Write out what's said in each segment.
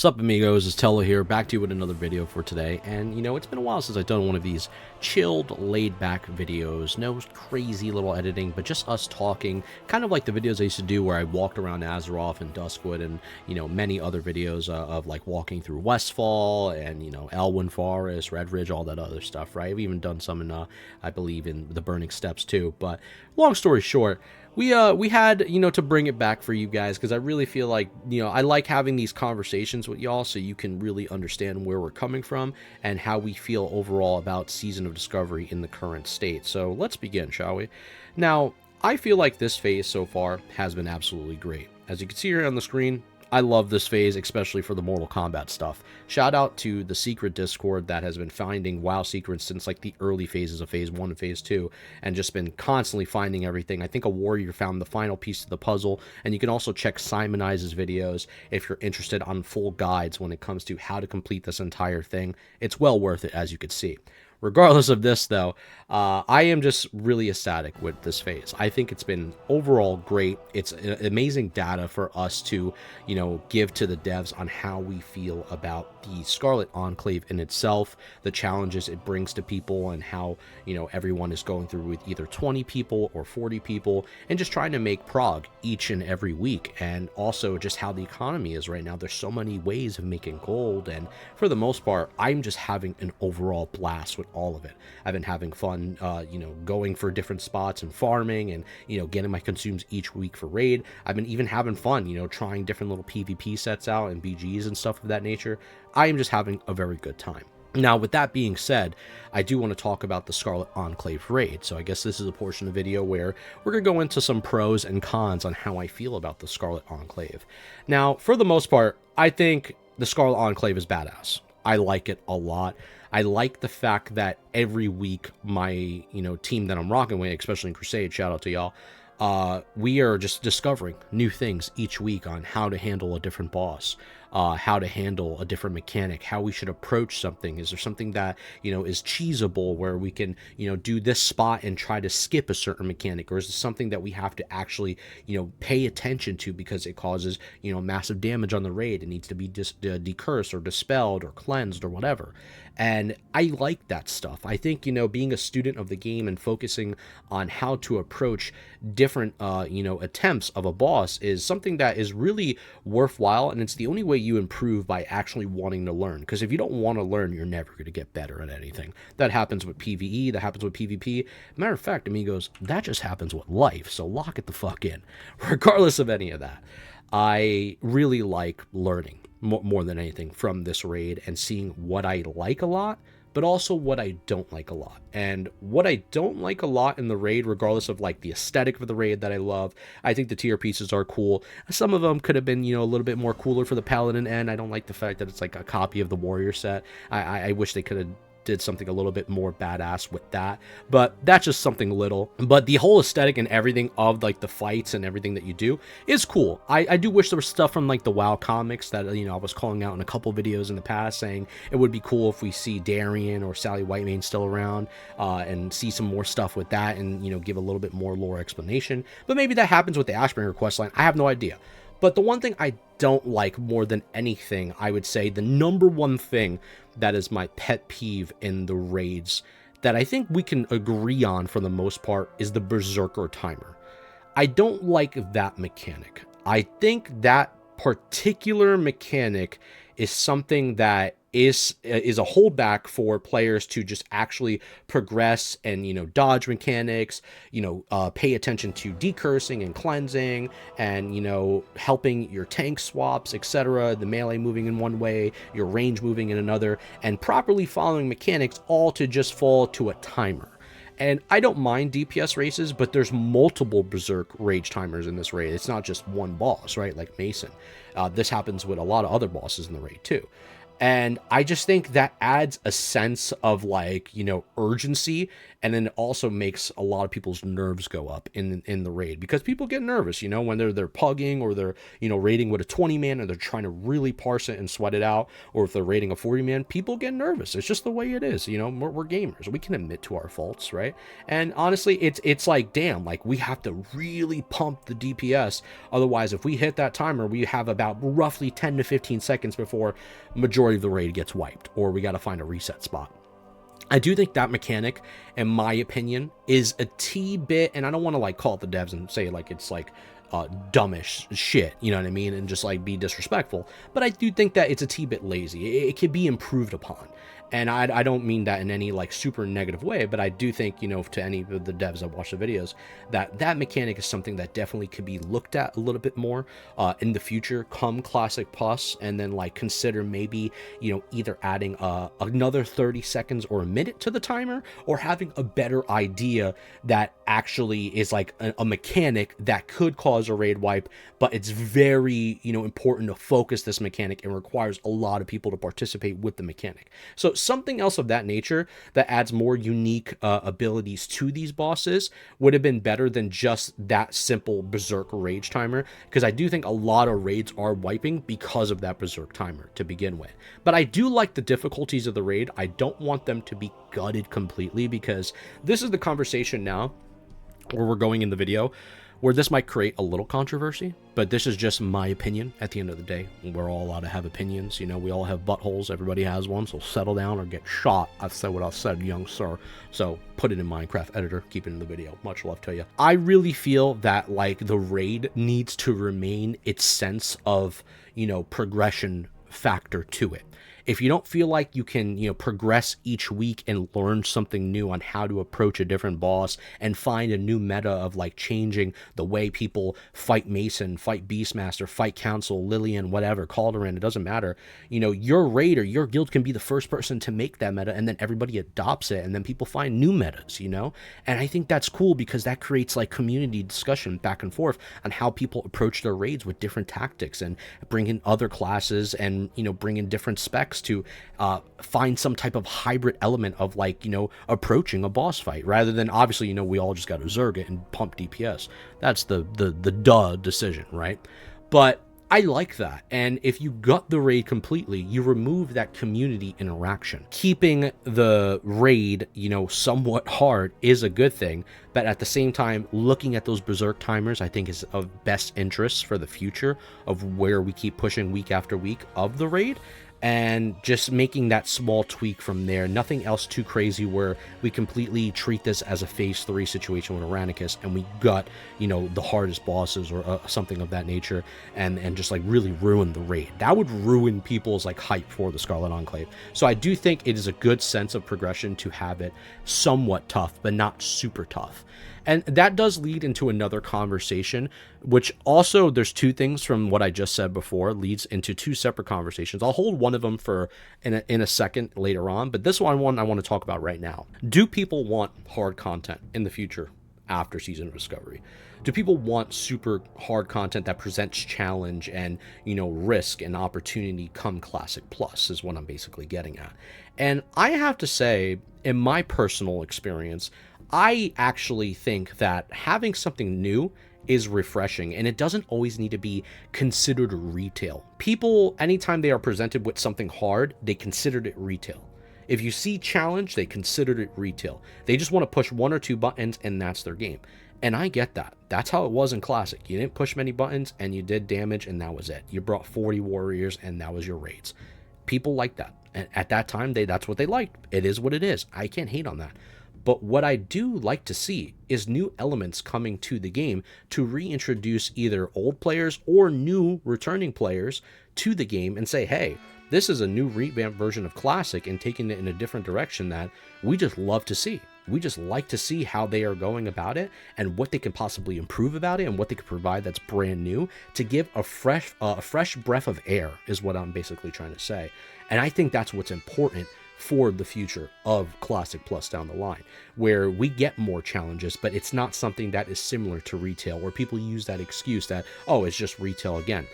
Sup amigos, it's Tello here, back to you with another video for today. And you know, it's been a while since I've done one of these chilled, laid back videos. No crazy little editing, but just us talking, kind of like the videos I used to do where I walked around Azeroth and Duskwood, and you know, many other videos of like walking through Westfall and, you know, Elwyn Forest, Red Ridge, all that other stuff, right? I've even done some in I believe in the Burning Steppes too. But long story short, we had, you know, to bring it back for you guys, because I really feel like, you know, I like having these conversations with y'all so you can really understand where we're coming from and how we feel overall about Season of Discovery in the current state. So let's begin, shall we? Now, I feel like this phase so far has been absolutely great. As you can see here on the screen, I love this phase, especially for the Mortal Kombat stuff. Shout out to the secret Discord that has been finding WoW secrets since like the early phases of Phase 1 and Phase 2, and just been constantly finding everything. I think a warrior found the final piece of the puzzle, and you can also check Simon Eyes' videos if you're interested on full guides when it comes to how to complete this entire thing. It's well worth it, as you can see. Regardless of this, though, I am just really ecstatic with this phase. I think it's been overall great. It's amazing data for us to, you know, give to the devs on how we feel about the Scarlet Enclave in itself, the challenges it brings to people, and how, you know, everyone is going through with either 20 people or 40 people, and just trying to make prog each and every week. And also just how the economy is right now. There's so many ways of making gold, and for the most part, I'm just having an overall blast with all of it. I've been having fun, you know, going for different spots and farming, and, you know, getting my consumes each week for raid. I've been even having fun, you know, trying different little PvP sets out and BGs and stuff of that nature. I am just having a very good time. Now, with that being said, I do want to talk about the Scarlet Enclave raid. So I guess this is a portion of the video where we're going to go into some pros and cons on how I feel about the Scarlet Enclave. Now, for the most part, I think the Scarlet Enclave is badass. I like it a lot. I like the fact that every week my, you know, team that I'm rocking with, especially in Crusade, shout out to y'all, we are just discovering new things each week on how to handle a different boss, how to handle a different mechanic, how we should approach something. Is there something that, you know, is cheesable where we can, you know, do this spot and try to skip a certain mechanic? Or is it something that we have to actually, you know, pay attention to because it causes, you know, massive damage on the raid? It needs to be decursed or dispelled or cleansed or whatever. And I like that stuff. I think, you know, being a student of the game and focusing on how to approach different, you know, attempts of a boss is something that is really worthwhile. And it's the only way you improve, by actually wanting to learn. Because if you don't want to learn, you're never going to get better at anything. That happens with PvE, that happens with PvP. Matter of fact, amigos, that just happens with life. So lock it the fuck in. Regardless of any of that, I really like learning more than anything from this raid, and seeing what I like a lot, but also what I don't like a lot. And what I don't like a lot in the raid, regardless of like the aesthetic of the raid that I love, I think the tier pieces are cool. Some of them could have been, you know, a little bit more cooler for the Paladin end. I don't like the fact that it's like a copy of the Warrior set. I wish they could have did something a little bit more badass with that, but that's just something little. But the whole aesthetic and everything of like the fights and everything that you do is cool. I do wish there was stuff from like the WoW comics that, you know, I was calling out in a couple videos in the past, saying it would be cool if we see Darian or Sally Whitemane still around, and see some more stuff with that, and, you know, give a little bit more lore explanation. But maybe that happens with the Ashbringer questline. I have no idea. But the one thing I don't like more than anything, I would say the number one thing that is my pet peeve in the raids that I think we can agree on for the most part is the Berserker timer. I don't like that mechanic. I think that particular mechanic is something that is a holdback for players to just actually progress and, you know, dodge mechanics, you know, pay attention to decursing and cleansing, and, you know, helping your tank swaps, etc., the melee moving in one way, your range moving in another, and properly following mechanics, all to just fall to a timer. And I don't mind DPS races, but there's multiple Berserk rage timers in this raid. It's not just one boss, right? Like Mason. This happens with a lot of other bosses in the raid too. And I just think that adds a sense of like, urgency. And then it also makes a lot of people's nerves go up in the raid, because people get nervous, when they're pugging, or they're, raiding with a 20 man, and they're trying to really parse it and sweat it out. Or if they're raiding a 40 man, people get nervous. It's just the way it is. We're gamers. We can admit to our faults, right? And honestly, it's like, damn, like we have to really pump the DPS. Otherwise, if we hit that timer, we have about roughly 10 to 15 seconds before majority of the raid gets wiped, or we got to find a reset spot. I do think that mechanic, in my opinion, is a T-bit, and I don't want to like call it the devs and say like it's like dumbish shit, you know what I mean, and just like be disrespectful, but I do think that it's a T-bit lazy. It could be improved upon. And I don't mean that in any like super negative way, but I do think, to any of the devs that watch the videos, that mechanic is something that definitely could be looked at a little bit more in the future, come Classic Plus, and then like consider maybe, either adding another 30 seconds or a minute to the timer, or having a better idea that actually is like a mechanic that could cause a raid wipe, but it's very, important to focus this mechanic and requires a lot of people to participate with the mechanic. So something else of that nature that adds more unique abilities to these bosses would have been better than just that simple Berserk rage timer, because I do think a lot of raids are wiping because of that Berserk timer to begin with. But I do like the difficulties of the raid. I don't want them to be gutted completely, because this is the conversation now where we're going in the video, where this might create a little controversy, but this is just my opinion. At the end of the day, we're all allowed to have opinions. We all have buttholes. Everybody has one, so settle down or get shot. I've said what I've said, young sir. So put it in Minecraft editor, keep it in the video. Much love to you. I really feel that like the raid needs to remain its sense of, progression factor to it. If you don't feel like you can, progress each week and learn something new on how to approach a different boss and find a new meta of like changing the way people fight Mason, fight Beastmaster, fight Council, Lillian, whatever, Calderon, it doesn't matter. Your raid or your guild can be the first person to make that meta, and then everybody adopts it, and then people find new metas, And I think that's cool, because that creates like community discussion back and forth on how people approach their raids with different tactics, and bring in other classes, and, bring in different specs to find some type of hybrid element of like, approaching a boss fight, rather than obviously, we all just got to zerg it and pump DPS. That's the duh decision, right? But I like that. And if you gut the raid completely, you remove that community interaction. Keeping the raid, somewhat hard is a good thing, but at the same time, looking at those Berserk timers, I think is of best interest for the future of where we keep pushing week after week of the raid. And just making that small tweak from there. Nothing else too crazy where we completely treat this as a phase 3 situation with Aranicus, and we gut, the hardest bosses or something of that nature, and just like really ruin the raid. That would ruin people's like hype for the Scarlet Enclave. So I do think it is a good sense of progression to have it somewhat tough, but not super tough. And that does lead into another conversation, which also, there's two things from what I just said before, leads into two separate conversations. I'll hold one of them for in a second later on, but this one I want to talk about right now. Do people want hard content in the future after Season of Discovery? Do people want super hard content that presents challenge and, risk and opportunity come Classic Plus, is what I'm basically getting at. And I have to say, in my personal experience, I actually think that having something new is refreshing, and it doesn't always need to be considered retail. People, anytime they are presented with something hard, they considered it retail. If you see challenge, they considered it retail. They just want to push one or two buttons, and that's their game. And I get that. That's how it was in Classic. You didn't push many buttons, and you did damage, and that was it. You brought 40 warriors, and that was your raids. People like that. And at that time, that's what they liked. It is what it is. I can't hate on that. But what I do like to see is new elements coming to the game to reintroduce either old players or new returning players to the game and say, hey, this is a new revamped version of Classic, and taking it in a different direction that we just love to see. We just like to see how they are going about it and what they can possibly improve about it and what they can provide that's brand new to give a fresh breath of air, is what I'm basically trying to say. And I think that's what's important for the future of Classic Plus down the line, where we get more challenges, but it's not something that is similar to retail, where people use that excuse that, oh, it's just retail again.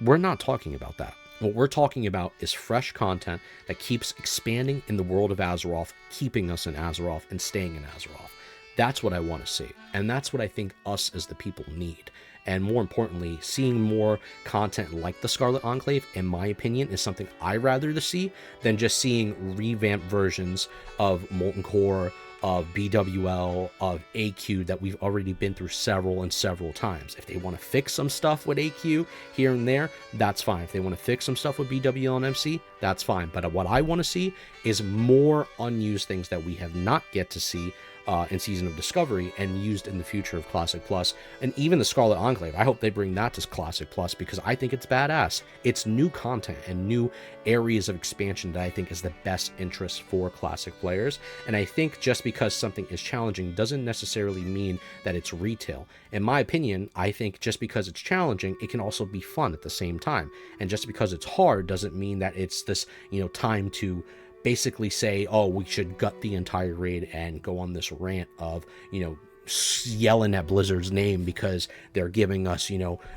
We're not talking about that. What we're talking about is fresh content that keeps expanding in the world of Azeroth, keeping us in Azeroth and staying in Azeroth. That's what I want to see. And that's what I think us as the people need. And more importantly, seeing more content like the Scarlet Enclave, in my opinion, is something I rather to see than just seeing revamped versions of Molten Core, of BWL, of AQ that we've already been through several and several times. If they want to fix some stuff with AQ here and there, that's fine. If they want to fix some stuff with BWL and MC, that's fine. But what I want to see is more unused things that we have not yet to see in Season of Discovery and used in the future of Classic Plus. And even the Scarlet Enclave, I hope they bring that to Classic Plus because I think it's badass. It's new content and new areas of expansion that I think is the best interest for Classic players. And I think just because something is challenging doesn't necessarily mean that it's retail. In my opinion, I think just because it's challenging, it can also be fun at the same time. And just because it's hard doesn't mean that it's this, time to basically say, oh, we should gut the entire raid and go on this rant of, yelling at Blizzard's name because they're giving us,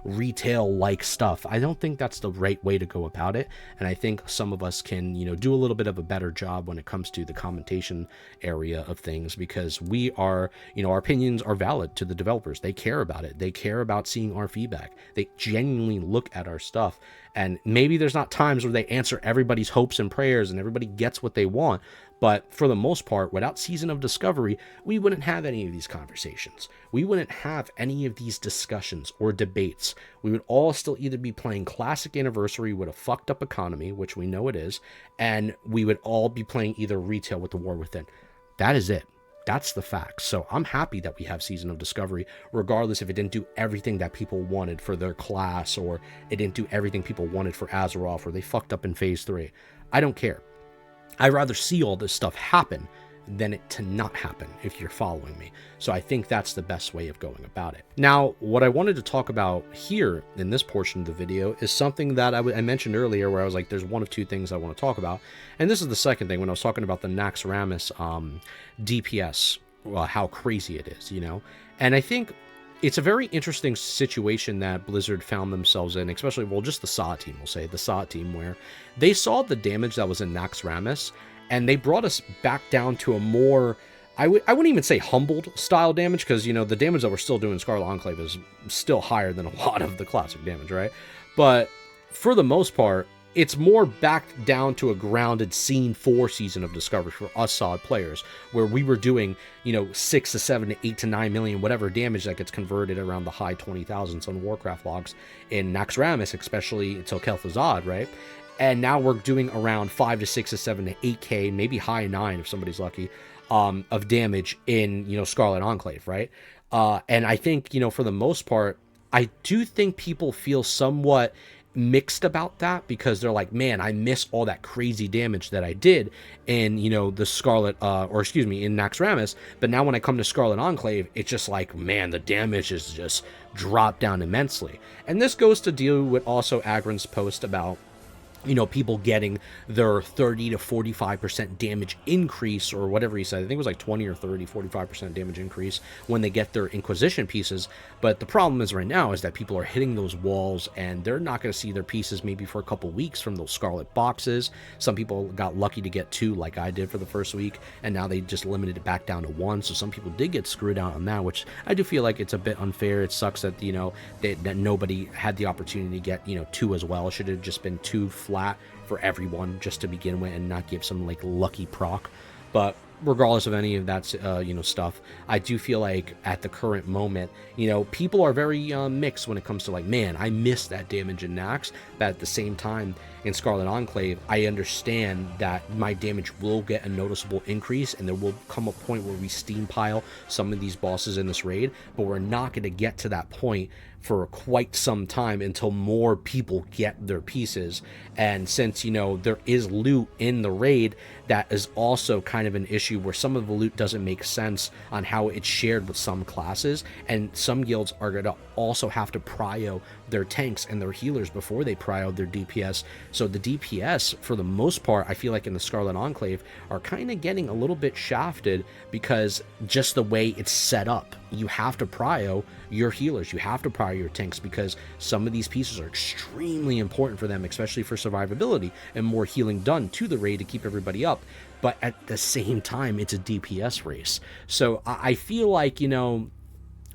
retail-like stuff. I don't think that's the right way to go about it, and I think some of us can, do a little bit of a better job when it comes to the commentation area of things, because we are, our opinions are valid to the developers. They care about it. They care about seeing our feedback. They genuinely look at our stuff, and maybe there's not times where they answer everybody's hopes and prayers and everybody gets what they want, but for the most part, without Season of Discovery, we wouldn't have any of these conversations. We wouldn't have any of these discussions or debates. We would all still either be playing Classic Anniversary with a fucked up economy, which we know it is, and we would all be playing either retail with the War Within. That is it. That's the fact. So I'm happy that we have Season of Discovery, regardless if it didn't do everything that people wanted for their class, or it didn't do everything people wanted for Azeroth, or they fucked up in Phase 3. I don't care. I'd rather see all this stuff happen than it to not happen, if you're following me. So I think that's the best way of going about it. Now, what I wanted to talk about here in this portion of the video is something that I mentioned earlier, where I was like, there's one of two things I want to talk about. And this is the second thing, when I was talking about the Naxxramas DPS, how crazy it is, And I think it's a very interesting situation that Blizzard found themselves in, especially, just the SA team, we'll say, the SA team, where they saw the damage that was in Naxxramas, and they brought us back down to a more, I wouldn't even say humbled style damage, because, the damage that we're still doing in Scarlet Enclave is still higher than a lot of the classic damage, right? But for the most part, it's more back down to a grounded Scene 4 Season of Discovery for us solid players, where we were doing, 6 to 7 to 8 to 9 million, whatever damage that gets converted around the high 20,000s on Warcraft logs in Naxxramas, especially until Kel'Thuzad, right? And now we're doing around 5 to 6 to 7 to 8k, maybe high 9 if somebody's lucky, of damage in, Scarlet Enclave, right? And I think, for the most part, I do think people feel somewhat mixed about that, because they're like, man, I miss all that crazy damage that I did in, the Scarlet, in Naxxramas, but now when I come to Scarlet Enclave, it's just like, man, the damage is just dropped down immensely. And this goes to deal with also Agron's post about, people getting their 30 to 45% damage increase, or whatever he said. I think it was like 20 or 30, 45% damage increase when they get their Inquisition pieces. But the problem is right now is that people are hitting those walls, and they're not going to see their pieces maybe for a couple weeks from those Scarlet boxes. Some people got lucky to get 2, like I did for the first week, and now they just limited it back down to 1. So some people did get screwed out on that, which I do feel like it's a bit unfair. It sucks that, that nobody had the opportunity to get, 2 as well. It should have just been 2 flat for everyone just to begin with, and not give some like lucky proc. But regardless of any of that stuff, I do feel like at the current moment, people are very mixed when it comes to like, man, I miss that damage in Nax, but at the same time in Scarlet Enclave, I understand that my damage will get a noticeable increase, and there will come a point where we steam pile some of these bosses in this raid, but we're not going to get to that point for quite some time until more people get their pieces. And since, there is loot in the raid, that is also kind of an issue where some of the loot doesn't make sense on how it's shared with some classes, and some guilds are going to also have to prio their tanks and their healers before they prio their DPS. So the DPS, for the most part, I feel like in the Scarlet Enclave are kind of getting a little bit shafted because just the way it's set up. You have to prio your healers, you have to prio your tanks, because some of these pieces are extremely important for them, especially for survivability and more healing done to the raid to keep everybody up. But at the same time, it's a DPS race. So I feel like, you know,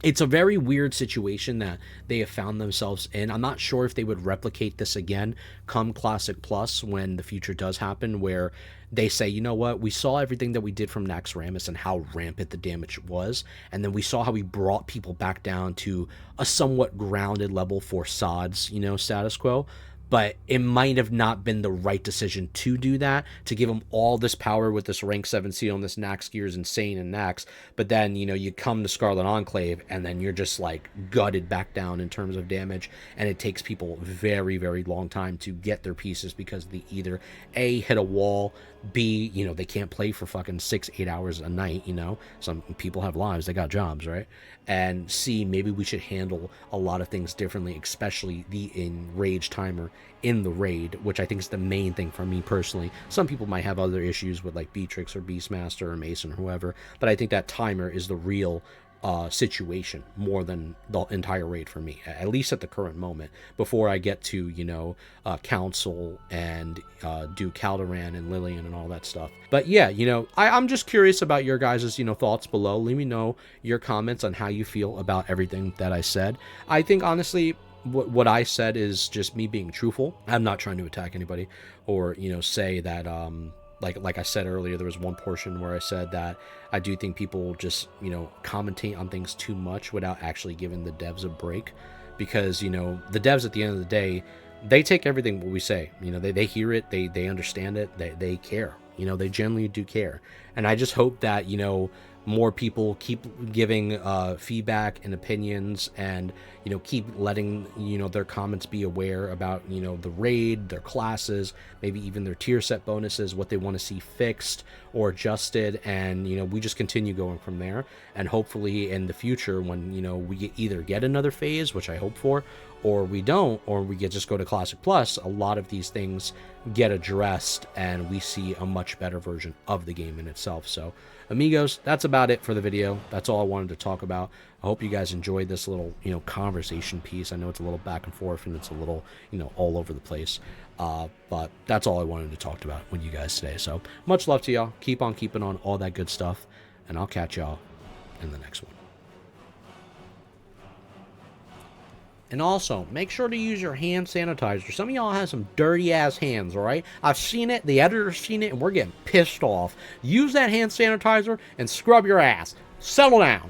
it's a very weird situation that they have found themselves in. I'm not sure if they would replicate this again come Classic Plus when the future does happen, where they say, you know what, we saw everything that we did from Naxxramas and how rampant the damage was, and then we saw how we brought people back down to a somewhat grounded level for SOD's, you know, status quo. But it might have not been the right decision to do that, to give them all this power with this rank 7 seal and this Naxx gear is insane in Naxx. But then, you know, you come to Scarlet Enclave and then you're just like gutted back down in terms of damage. And it takes people very, very long time to get their pieces because they either A, hit a wall, B, you know, they can't play for fucking 6-8 hours a night, you know. Some people have lives, they got jobs, right? And C, maybe we should handle a lot of things differently, especially the enrage timer in the raid, which I think is the main thing for me personally. Some people might have other issues with like Beatrix or Beastmaster or Mason or whoever, but I think that timer is the real situation more than the entire raid for me, at least at the current moment, before I get to, you know, Council and do Calderan and Lillian and all that stuff. But yeah, you know, I'm just curious about your guys', you know, thoughts below. Leave me know your comments on how you feel about everything that I said. I think honestly what I said is just me being truthful. I'm not trying to attack anybody or, you know, say that like I said earlier, there was one portion where I said that I do think people just, you know, commentate on things too much without actually giving the devs a break, because, you know, the devs at the end of the day, they take everything what we say, you know, they hear it, they understand it, they care, you know, they generally do care. And I just hope that, you know, more people keep giving feedback and opinions, and, you know, keep letting, you know, their comments be aware about, you know, the raid, their classes, maybe even their tier set bonuses, what they want to see fixed or adjusted. And, you know, we just continue going from there. And hopefully in the future, when, you know, we either get another phase, which I hope for, or we don't, or we just go to Classic Plus, a lot of these things get addressed and we see a much better version of the game in itself. So amigos, that's about it for the video. That's all I wanted to talk about. I hope you guys enjoyed this little, you know, conversation piece. I know it's a little back and forth and it's a little, you know, all over the place. But that's all I wanted to talk about with you guys today. So much love to y'all. Keep on keeping on, all that good stuff. And I'll catch y'all in the next one. And also, make sure to use your hand sanitizer. Some of y'all have some dirty-ass hands, all right? I've seen it, the editor's seen it, and we're getting pissed off. Use that hand sanitizer and scrub your ass. Settle down.